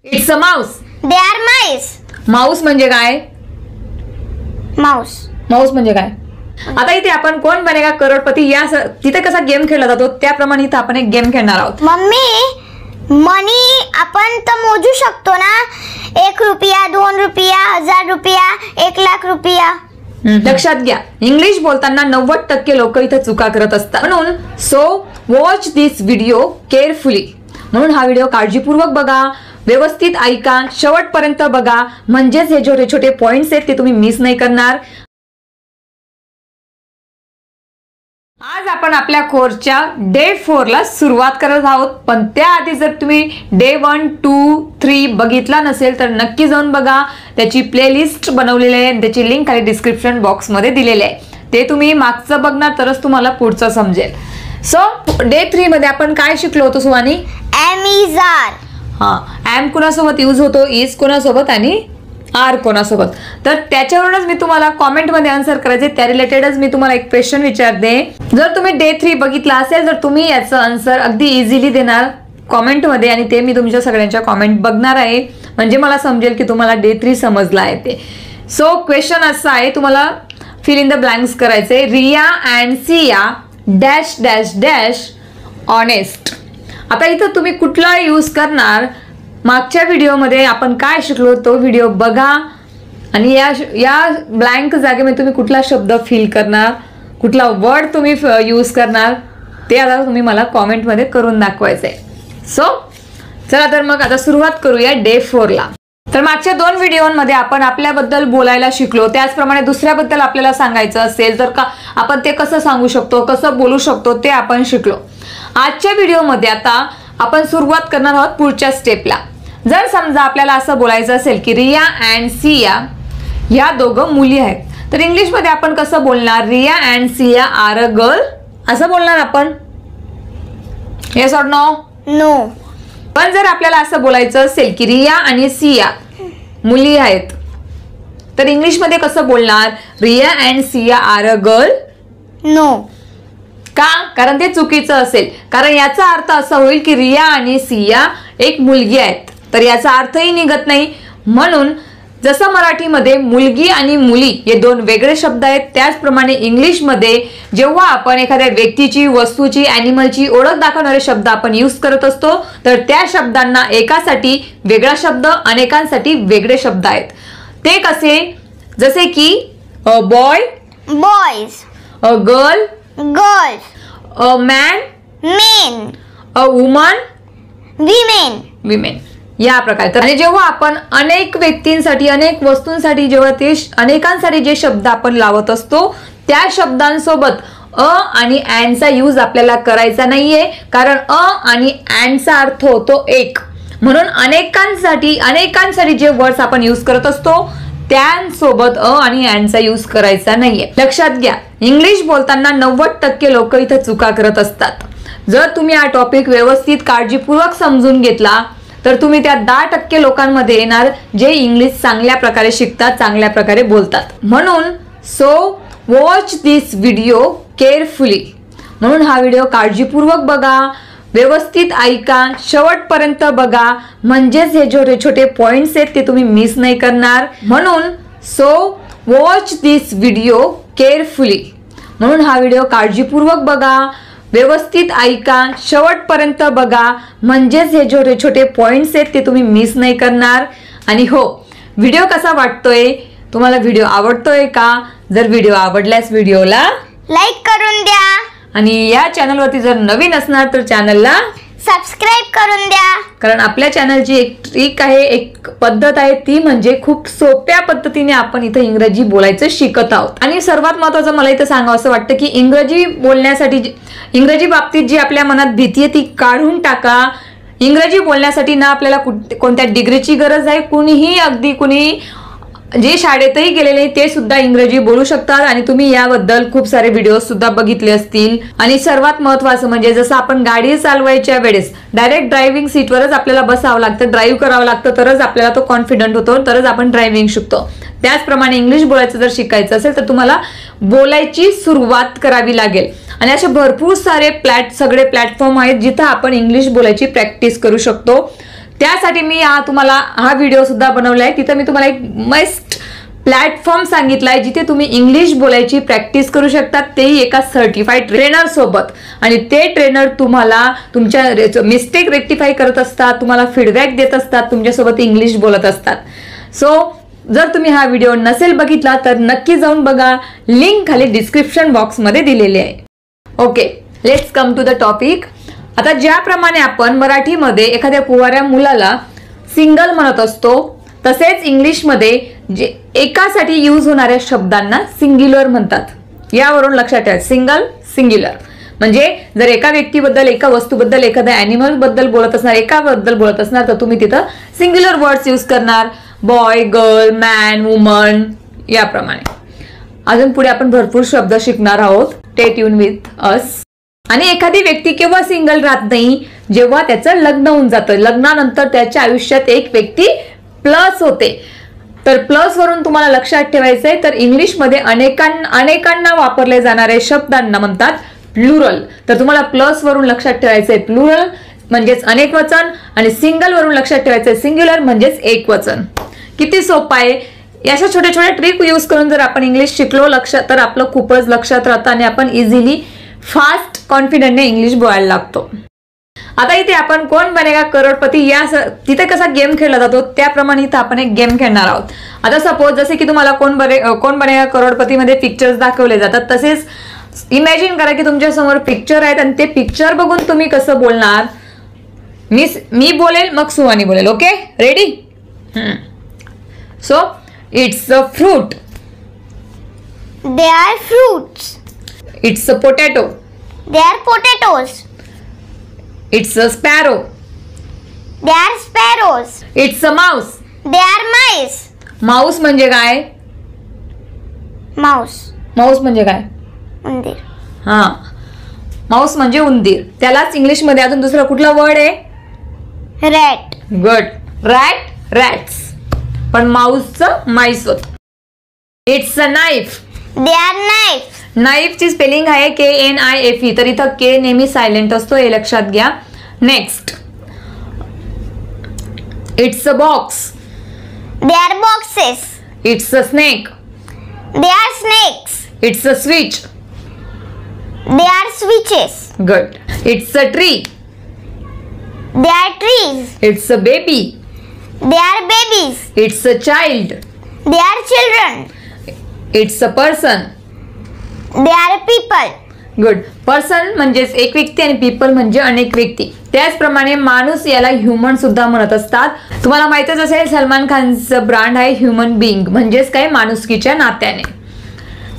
It's a mouse. They are mice. Mouse म्हणजे काय? Mouse. Mouse म्हणजे काय? आता इथे आपण कोण बनेगा करोडपती या तिथे कसा गेम खेळला जातो त्याप्रमाणे इथे आपण एक गेम खेळणार आहोत. मम्मी मनी आपण तर मोजू शकतो ना. 1 रुपया, 2 रुपया, 1000 रुपया, 1 लाख रुपया. लक्षात घ्या, इंग्लिश बोलताना 90% लोक इथे चुका करत असतात. म्हणून सो वॉच दिस व्हिडिओ केअरफुली. म्हणून हा व्हिडिओ काळजीपूर्वक बघा, व्यवस्थित ऐका, शेवटपर्यंत बघा, म्हणजेच हे छोटे छोटे पॉइंट्स आहेत ते तुम्ही मिस नाही करणार. आज आपण आपल्या कोर्सच्या डे 4 ला सुरुवात करत आहोत. पण त्याआधी जर तुम्ही डे 1, 2, 3 बघितला नसेल तर नक्की जाऊन बघा. त्याची प्लेलिस्ट बनवलेली आहे, त्याची लिंक खाली डिस्क्रिप्शन बॉक्स मध्ये दिलेली आहे. ते तुम्ही मागचं बघणार तरच तुम्हाला पुढचं समजेल. सो डे 3 मध्ये आपण काय शिकलो होतो सुवानी? Am is are. एम कोणासोबत यूज होतो, इज कोणासोबत आणि आर कोणासोबत. तर त्याच्यावरूनच मी तुम्हाला कॉमेंटमध्ये आन्सर करायचे, त्या रिलेटेडच मी तुम्हाला एक क्वेश्चन विचारते. जर तुम्ही डे 3 बघितला असेल तर तुम्ही याचं आन्सर अगदी इझिली देणार कॉमेंटमध्ये, आणि ते मी तुमच्या सगळ्यांच्या कॉमेंट बघणार आहे, म्हणजे मला समजेल की तुम्हाला डे 3 समजला आहे ते. सो क्वेश्चन असा आहे, तुम्हाला फिल इन द ब्लँक्स करायचे. Riya and Siya dash dash dash honest. आता इथं तुम्ही कुठला यूज करणार? मागच्या व्हिडिओमध्ये आपण काय शिकलो तो व्हिडिओ बघा, आणि या ब्लँक जागेमध्ये तुम्ही कुठला शब्द फिल करणार, कुठला वर्ड तुम्ही यूज करणार ते आता तुम्ही मला कॉमेंटमध्ये करून दाखवायचं आहे. सो चला तर मग आता सुरुवात करूया डे 4 ला. तर मागच्या 2 व्हिडिओमध्ये आपण आपल्याबद्दल बोलायला शिकलो, त्याचप्रमाणे दुसऱ्याबद्दल आपल्याला सांगायचं असेल तर का आपण ते कसं सांगू शकतो, कसं बोलू शकतो ते आपण शिकलो. आजच्या व्हिडिओमध्ये आता आपण सुरुवात करणार आहोत पुढच्या स्टेपला. जर समजा आपल्याला असं बोलायचं असेल की रिया अँड सिया या दोघं मुली आहेत, तर इंग्लिशमध्ये आपण कसं बोलणार? Riya and Siya are a girl असं बोलणार आपण. Yes or no? नो. पण जर आपल्याला असं बोलायचं असेल की रिया आणि सिया मुली आहेत, तर इंग्लिशमध्ये कसं बोलणार? Riya and Siya are a girl. No. का? कारण ते चुकीचं असेल. कारण याचा अर्थ असा होईल की रिया आणि सिया एक मुलगी आहेत, तर याचा अर्थही निघत नाही. म्हणून जसं मराठीमध्ये मुलगी आणि मुली हे 2 वेगळे शब्द आहेत, त्याचप्रमाणे इंग्लिशमध्ये जेव्हा आपण एखाद्या व्यक्तीची, वस्तूची, ॲनिमलची ओळख दाखवणारे शब्द आपण यूज करत असतो, तर त्या शब्दांना एकासाठी वेगळा शब्द, अनेकांसाठी वेगळे शब्द आहेत. ते कसे? जसे की a boy, boys. A girl, girls. A man, main. A woman, women. Women या प्रकारे. आणि जेव्हा आपण अनेक व्यक्तींसाठी, अनेक वस्तूंसाठी, जेव्हा ते अनेकांसाठी जे शब्द आपण लावत असतो त्या शब्दांसोबत अ आणि अँडचा यूज आपल्याला करायचा नाहीये, कारण अ आणि अँडचा अर्थ होतो एक. म्हणून अनेकांसाठी जे वर्ड्स आपण यूज करत असतो त्यांसोबत अ आणि अँडचा यूज करायचा नाहीये. लक्षात घ्या, इंग्लिश बोलताना 90% लोक इथे चुका करत असतात. जर तुम्ही हा टॉपिक व्यवस्थित काळजीपूर्वक समजून घेतला तर तुम्ही त्या 10% लोकांमध्ये येणार जे इंग्लिश चांगल्या प्रकारे शिकतात, चांगल्या प्रकारे बोलतात. म्हणून सो वॉच दिस व्हिडिओ केअरफुली. म्हणून हा व्हिडिओ काळजीपूर्वक बघा, व्यवस्थित ऐका, शेवटपर्यंत बघा, म्हणजेच हे छोटे छोटे पॉइंट्स आहेत ते तुम्ही मिस नाही करणार. म्हणून सो वॉच दिस व्हिडिओ केअरफुली. म्हणून हा व्हिडिओ काळजीपूर्वक बघा, व्यवस्थित ऐका, शेवटपर्यंत बघा, म्हणजेच हे छोटे छोटे पॉइंट्स आहेत ते तुम्ही मिस नाही करणार. आणि हो, व्हिडिओ कसा वाटतोय? तुम्हाला व्हिडिओ आवडतोय का? जर व्हिडिओ आवडल्यास व्हिडिओला लाईक करून द्या, आणि या चॅनलवरती जर नवीन असणार तर चॅनलला सबस्क्राईब करून द्या. कारण आपल्या चॅनलची एक ट्रिक आहे, एक पद्धत आहे, ती म्हणजे खूप सोप्या पद्धतीने आपण इथं इंग्रजी बोलायचं शिकत आहोत. आणि सर्वात महत्त्वाचं मला इथं सांगावं असं वाटतं की इंग्रजी बोलण्यासाठी, इंग्रजी बाबतीत जी आपल्या मनात भीती आहे ती काढून टाका. इंग्रजी बोलण्यासाठी ना आपल्याला कोणत्या डिग्रीची गरज आहे. कुणीही, अगदी कुणी जे शाळेतही गेलेले ते सुद्धा इंग्रजी बोलू शकतात, आणि तुम्ही याबद्दल खूप सारे व्हिडिओ सुद्धा बघितले असतील. आणि सर्वात महत्त्वाचं म्हणजे जसं आपण गाडी चालवायच्या वेळेस डायरेक्ट ड्रायव्हिंग सीटवरच आपल्याला बसावं लागतं, ड्राईव्ह करावं लागतं, तरच आपल्याला तो कॉन्फिडंट होतो, तरच आपण ड्रायव्हिंग शिकतो. त्याचप्रमाणे इंग्लिश बोलायचं जर शिकायचं असेल तर तुम्हाला बोलायची सुरुवात करावी लागेल. आणि असे भरपूर सारे सगळे प्लॅटफॉर्म आहेत जिथं आपण इंग्लिश बोलायची प्रॅक्टिस करू शकतो. त्यासाठी मी तुम्हाला हा व्हिडिओ सुद्धा बनवलाय. तिथं मी तुम्हाला एक मस्त प्लॅटफॉर्म सांगितलाय जिथे तुम्ही इंग्लिश बोलायची प्रॅक्टिस करू शकतात, तेही एका सर्टिफाईड ट्रेनर सोबत. आणि ते ट्रेनर तुम्हाला तुमच्या मिस्टेक रेक्टिफाय करत असतात, तुम्हाला फीडबॅक देत असतात, तुमच्यासोबत इंग्लिश बोलत असतात. सो जर तुम्ही हा व्हिडिओ नसेल बघितला तर नक्की जाऊन बघा, लिंक खाली डिस्क्रिप्शन बॉक्समध्ये दिलेली आहे. Okay, let's come to the topic. आता ज्याप्रमाणे आपण मराठीमध्ये एखाद्या कुवाऱ्या मुलाला सिंगल म्हणत असतो, तसेच इंग्लिशमध्ये जे एकासाठी यूज होणाऱ्या शब्दांना सिंग्युलर म्हणतात. यावरून लक्षात ठेवा, सिंगल सिंग्युलर म्हणजे जर एका व्यक्तीबद्दल, एका वस्तूबद्दल, एखाद्या ॲनिमल बद्दल बोलत असणार, एकाबद्दल बोलत असणार, तर तुम्ही तिथं सिंग्युलर वर्ड्स यूज करणार. बॉय, गर्ल, मॅन, वुमन याप्रमाणे. अजून पुढे आपण भरपूर शब्द शिकणार आहोत. Stay tune with us. आणि एखादी व्यक्ती केव्हा सिंगल राहत नाही, जेव्हा त्याचं लग्न होऊन जातं. लग्नानंतर त्याच्या आयुष्यात एक व्यक्ती प्लस होते. तर प्लस वरून तुम्हाला लक्षात ठेवायचंय, तर इंग्लिशमध्ये अनेकांना वापरले जाणारे शब्दांना म्हणतात प्लुरल. तर तुम्हाला प्लस वरून लक्षात ठेवायचंय प्लुरल म्हणजेच अनेक वचन, आणि सिंगल वरून लक्षात ठेवायचंय सिंग्युलर म्हणजेच एक वचन. किती सोपं आहे. अशा छोट्या छोट्या ट्रिक यूज करून जर आपण इंग्लिश शिकलो लक्षात, तर आपलं खूपच लक्षात राहतं आणि आपण इझिली फास्ट कॉन्फिडंटने इंग्लिश बोलायला लागतो. आता इथे आपण कोण बनेगा करोडपती या तिथे कसा गेम खेळला जातो त्याप्रमाणे इथे आपण एक गेम खेळणार आहोत. आता सपोज जसे की तुम्हाला कोण बनेगा करोडपती मध्ये पिक्चर्स दाखवले जातात, तसेच इमॅजिन करा की तुमच्या समोर पिक्चर आहेत आणि ते पिक्चर बघून तुम्ही कसं बोलणार. मी बोलेल, मग सुहानी बोलेल. Okay, ready? So it's a fruit. They are fruits. It's a potato. They are potatoes. It's a sparrow. They are sparrows. It's a mouse. They are mice. Mouse म्हणजे काय? Mouse. माऊस म्हणजे काय? उंदीर. हा, माऊस म्हणजे उंदीर. त्यालाच English मध्ये अजून दुसरा कुठला वर्ड आहे? Rat. गुड. Rat, rats. पण माऊसचं माईस होत. It's a knife. They are knives. नाईफची स्पेलिंग आहे KNIFE. तर इथं के नेहमी सायलेंट असतो, हे लक्षात घ्या. Next, it's a box. They are boxes. It's a snake. They are snakes. It's a switch. They are switches. Good. It's a tree. They are trees. It's a baby. They are babies. It's a child. They are children. It's a person. They are people. Good. Person म्हणजेच एक व्यक्ती आणि people म्हणजे अनेक व्यक्ती. त्याचप्रमाणे माणूस याला ह्युमन सुद्धा म्हणत असतात. तुम्हाला माहितच असेल सलमान खानचं ब्रँड आहे ह्युमन बिंग, म्हणजेच काय, माणुसकीच्या नात्याने.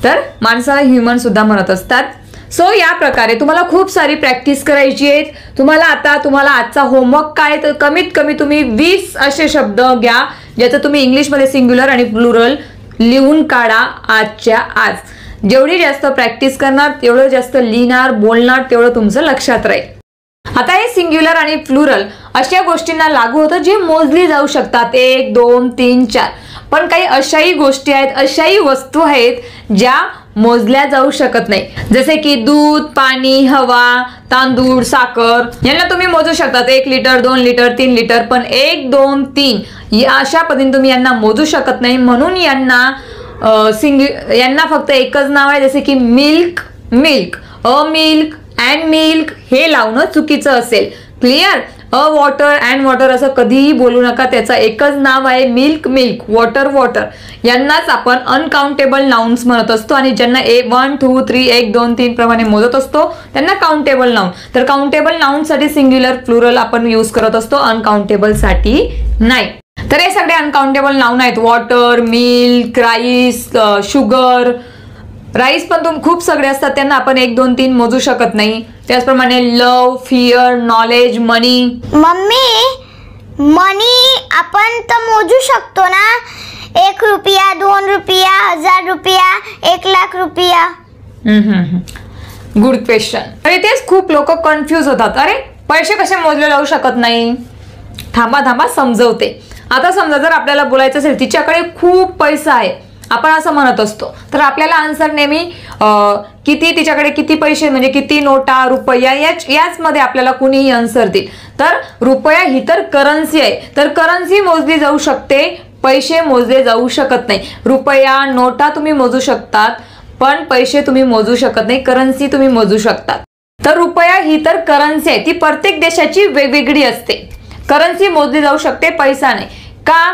तर माणसाला ह्युमन सुद्धा म्हणत असतात. सो या प्रकारे तुम्हाला खूप सारी प्रॅक्टिस करायची आहे. तुम्हाला आजचा होमवर्क काय, तर कमीत कमी तुम्ही 20 असे शब्द घ्या ज्याचं तुम्ही इंग्लिशमध्ये सिंग्युलर आणि प्लुरल लिहून काढा आजच्या आज. जेवढी जास्त प्रॅक्टिस करणार तेवढं जास्त लिहिणार, बोलणार, तेवढं तुमचं लक्षात राहील. आता हे सिंग्युलर आणि प्लुरल अशा गोष्टींना लागू होतं जे मोजली जाऊ शकतात, 1, 2, 3, 4. पण काही अशाही गोष्टी आहेत, अशाही वस्तू आहेत ज्या मोजल्या जाऊ शकत नाही. जसे की दूध, पाणी, हवा, तांदूळ, साखर यांना तुम्ही मोजू शकतात 1 लिटर, 2 लिटर, 3 लिटर. पण 1, 2, 3 या अशा पद्धतीने तुम्ही यांना मोजू शकत नाही. म्हणून यांना फक्त एकच नाव आहे, जसे की milk, milk, a milk, and milk हे लावणं चुकीचं असेल. Clear? A water, and water असं कधीही बोलू नका. त्याचं एकच नाव आहे मिल्क, मिल्क, वॉटर, वॉटर. यांनाच आपण अनकाउंटेबल नाउन्स म्हणत असतो. आणि ज्यांना 1, 2, 3, 1, 2, 3 प्रमाणे मोजत असतो त्यांना काउंटेबल नाउन. तर काउंटेबल नाउनसाठी सिंग्युलर प्लुरल आपण यूज करत असतो, अनकाउंटेबल साठी नाही. तर हे सगळे अनकाउंटेबल नाउन आहेत. Water, milk, rice, sugar. Rice पण खूप सगळे असतात, त्यांना आपण 1, 2, 3 मोजू शकत नाही. त्याचप्रमाणे लव, फिअर, नॉलेज, मनी. मम्मी, मनी आपण तर मोजू शकतो ना? 1 रुपया, 2 रुपया, 1000 रुपया, 1 लाख रुपया. Good question. अरे तेच खूप लोक कन्फ्यूज होतात. अरे पैसे कसे मोजले जाऊ शकत नाही? थांबा समजवते. आता समजा जर आपल्याला बोलायचं असेल तिच्याकडे खूप पैसा आहे, आपण असं म्हणत असतो, तर आपल्याला आन्सर नेहमी किती, तिच्याकडे किती पैसे म्हणजे किती नोटा, रुपया, याच मध्ये आपल्याला कुणीही आन्सर देईल. तर रुपया ही तर करन्सी आहे, तर करन्सी मोजली जाऊ शकते, पैसे मोजले जाऊ शकत नाही. रुपया नोटा तुम्ही मोजू शकतात, पण पैसे तुम्ही मोजू शकत नाही, करन्सी तुम्ही मोजू शकतात. तर रुपया ही तर करन्सी आहे, ती प्रत्येक देशाची वेगवेगळी असते. करन्सी मोजली जाऊ शकते, पैसा नाही. का?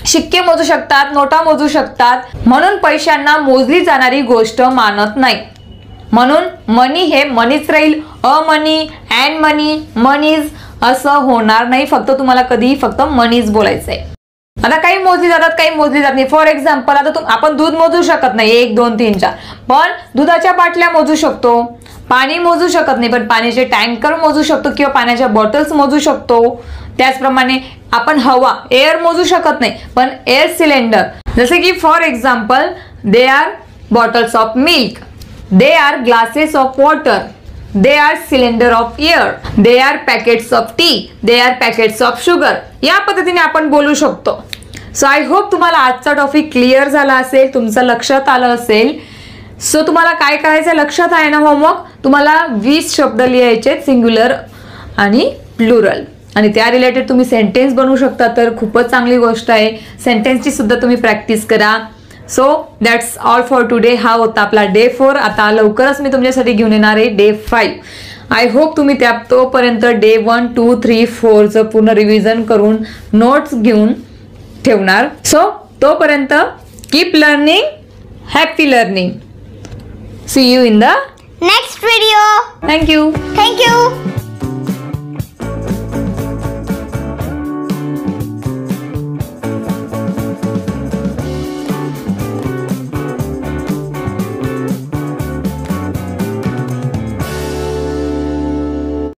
शिक्के मोजू शकतात, नोटा मोजू शकतात, म्हणून पैशांना मोजली जाणारी गोष्ट मानत नाही. म्हणून मनी हे मनीच राहील. अ मनी, अँड मनी, मनीज असं होणार नाही. फक्त तुम्हाला कधीही फक्त मनीज बोलायचंय. आता काही मोजली जातात, काही मोजली जात नाही. फॉर एक्झाम्पल आता आपण दूध मोजू शकत नाही 1 2 3 4, पण दुधाच्या बाटल्या मोजू शकतो. पाणी मोजू शकत नाही, पण पाण्याचे टँकर मोजू शकतो किंवा पाण्याच्या बॉटल्स मोजू शकतो. त्याचप्रमाणे आपण हवा, एअर मोजू शकत नाही, पण एअर सिलेंडर, जसे की for example they are bottles of milk, they are glasses of water, they are cylinder of air, they are packets of tea, they are packets of sugar. या पद्धतीने आपण बोलू शकतो. सो आय होप तुम्हाला आजचा topic clear झाला असेल, तुमचं लक्षात आलं असेल. सो तुम्हाला काय करायचं लक्षात आहे ना होमवर्क? तुम्हाला 20 शब्द लिहायचे, सिंग्युलर आणि प्लुरल, आणि त्या रिलेटेड तुम्ही सेंटेन्स बनवू शकता. तर खूपच चांगली गोष्ट आहे. सेंटेन्सची सुद्धा तुम्ही प्रॅक्टिस करा. So that's all for today. हा होता आपला डे 4. आता लवकरच मी तुमच्यासाठी घेऊन येणार आहे डे 5. आय होप तुम्ही त्या तोपर्यंत डे 1 2 3 4चं पूर्ण रिव्हिजन करून नोट्स घेऊन ठेवणार. सो तोपर्यंत keep learning, happy learning. See you in the next video. Thank you. Thank you.